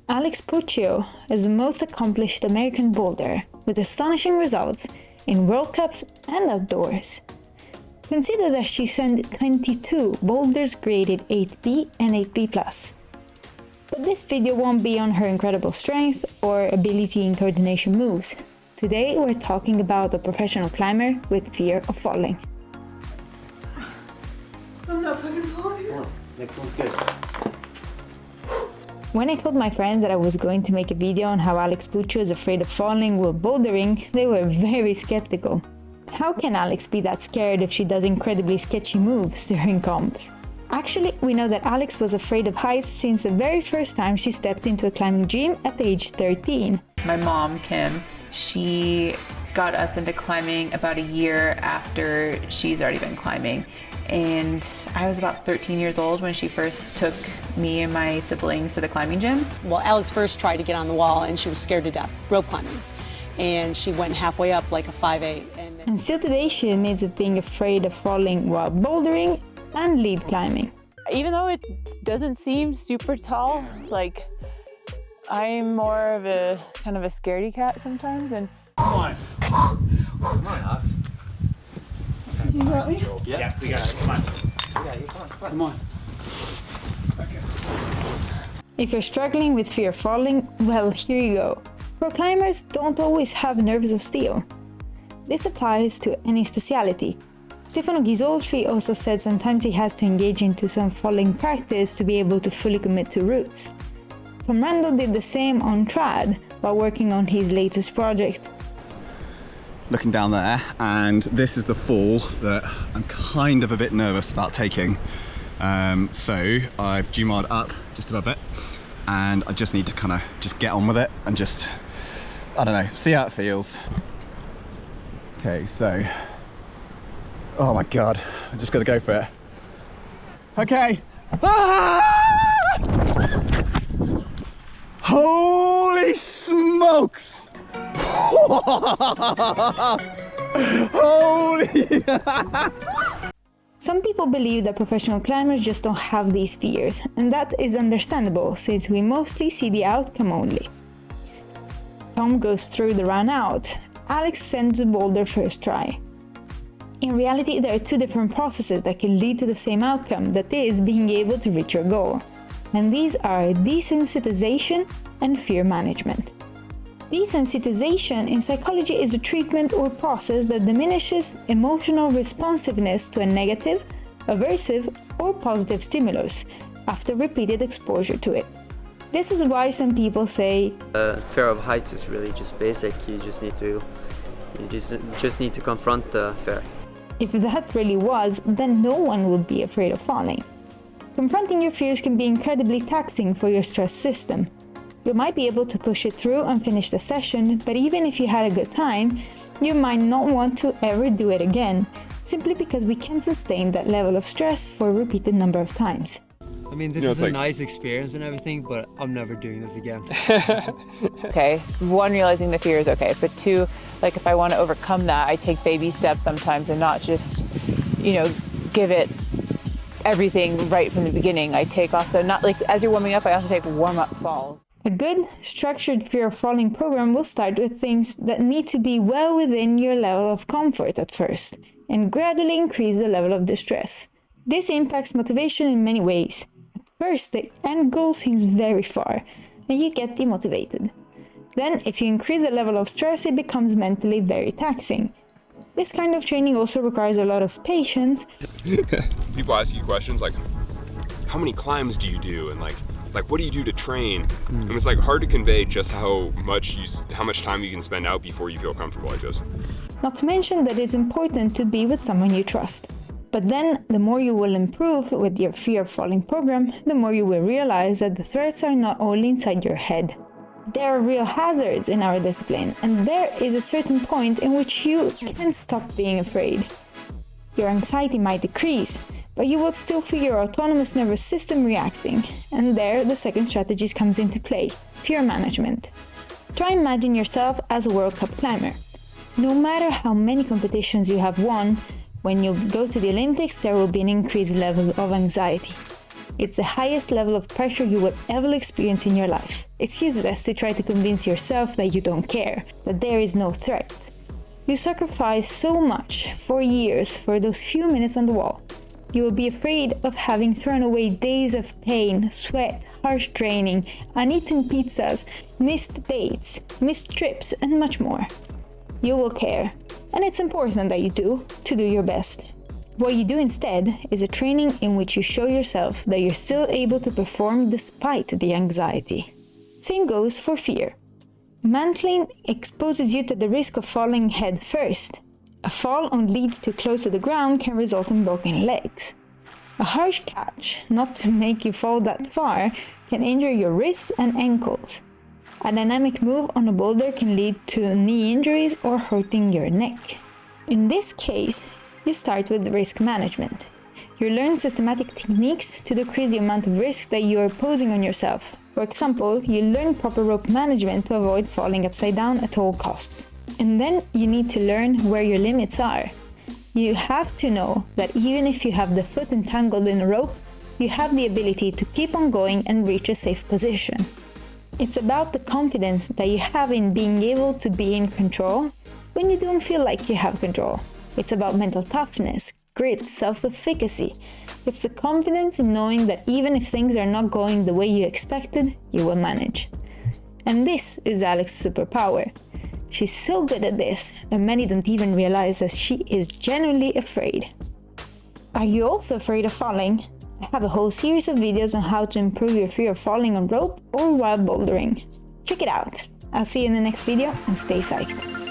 Alex Puccio is the most accomplished American boulder with astonishing results in World Cups and outdoors. Consider that she sent 22 boulders graded 8B and 8B+. But this video won't be on her incredible strength or ability in coordination moves. Today we're talking about a professional climber with fear of falling. I'm not fucking falling. Come on, next one's good. When I told my friends that I was going to make a video on how Alex Puccio is afraid of falling while bouldering, they were very skeptical. How can Alex be that scared if she does incredibly sketchy moves during comps? Actually, we know that Alex was afraid of heights since the very first time she stepped into a climbing gym at age 13. My mom, Kim, she got us into climbing about a year after she's already been climbing. And I was about 13 years old when she first took me and my siblings to the climbing gym. Well, Alex first tried to get on the wall and she was scared to death, rope climbing. And she went halfway up like a 5'8". And still today she admits of being afraid of falling while bouldering and lead climbing. Even though it doesn't seem super tall, like I'm more of a kind of a scaredy cat sometimes. And Come on, Alex. you got me? Yeah, we got it. Come on. We got you. Come on. Okay. If you're struggling with fear of falling, well, here you go. Pro climbers don't always have nerves of steel. This applies to any speciality. Stefano Ghisolfi also said sometimes he has to engage into some falling practice to be able to fully commit to routes. Tom Randall did the same on trad while working on his latest project. Looking down there, and this is the fall that I'm kind of a bit nervous about taking. So I've GMOD up just above it, and I just need to kind of just get on with it and just, I don't know, see how it feels. Okay, so, oh my God, I just gotta go for it. Okay. Ah! Holy smokes! Holy! Some people believe that professional climbers just don't have these fears, and that is understandable since we mostly see the outcome only. Tom goes through the run out. Alex sends a boulder first try. In reality, there are two different processes that can lead to the same outcome, that is, being able to reach your goal. And these are desensitization and fear management. Desensitization in psychology is a treatment or process that diminishes emotional responsiveness to a negative, aversive, or positive stimulus after repeated exposure to it. This is why some people say, fear of heights is really just basic. You just need to confront the fear. If that really was, then no one would be afraid of falling. Confronting your fears can be incredibly taxing for your stress system. You might be able to push it through and finish the session, but even if you had a good time, you might not want to ever do it again, simply because we can sustain that level of stress for a repeated number of times. I mean, this is a nice experience and everything, but I'm never doing this again. okay, one, realizing the fear is okay, but two, like if I want to overcome that, I take baby steps sometimes and not just, give it everything right from the beginning. I take also, not like as you're warming up, I also take warm-up falls. A good, structured fear of falling program will start with things that need to be well within your level of comfort at first, and gradually increase the level of distress. This impacts motivation in many ways. At first, the end goal seems very far, and you get demotivated. Then, if you increase the level of stress, it becomes mentally very taxing. This kind of training also requires a lot of patience. People ask you questions like, how many climbs do you do? And like what do you do to train? And it's like hard to convey just how much time you can spend out before you feel comfortable like this. Not to mention that it's important to be with someone you trust. But then, the more you will improve with your fear of falling program, the more you will realize that the threats are not only inside your head. There are real hazards in our discipline, and there is a certain point in which you can stop being afraid. Your anxiety might decrease, but you will still feel your autonomous nervous system reacting, and there the second strategy comes into play: fear management. Try and imagine yourself as a World Cup climber. No matter how many competitions you have won, when you go to the Olympics there will be an increased level of anxiety. It's the highest level of pressure you will ever experience in your life. It's useless to try to convince yourself that you don't care, that there is no threat. You sacrifice so much for years for those few minutes on the wall. You will be afraid of having thrown away days of pain, sweat, harsh training, uneaten pizzas, missed dates, missed trips, and much more. You will care, and it's important that you do, to do your best. What you do instead is a training in which you show yourself that you're still able to perform despite the anxiety. Same goes for fear. Mantling exposes you to the risk of falling head first. A fall on leads too close to the ground can result in broken legs. A harsh catch, not to make you fall that far, can injure your wrists and ankles. A dynamic move on a boulder can lead to knee injuries or hurting your neck. In this case, you start with risk management. You learn systematic techniques to decrease the amount of risk that you are posing on yourself. For example, you learn proper rope management to avoid falling upside down at all costs. And then you need to learn where your limits are. You have to know that even if you have the foot entangled in a rope, you have the ability to keep on going and reach a safe position. It's about the confidence that you have in being able to be in control when you don't feel like you have control. It's about mental toughness, grit, self-efficacy. It's the confidence in knowing that even if things are not going the way you expected, you will manage. And this is Alex's superpower. She's so good at this that many don't even realize that she is genuinely afraid. Are you also afraid of falling? I have a whole series of videos on how to improve your fear of falling on rope or while bouldering. Check it out. I'll see you in the next video and stay psyched.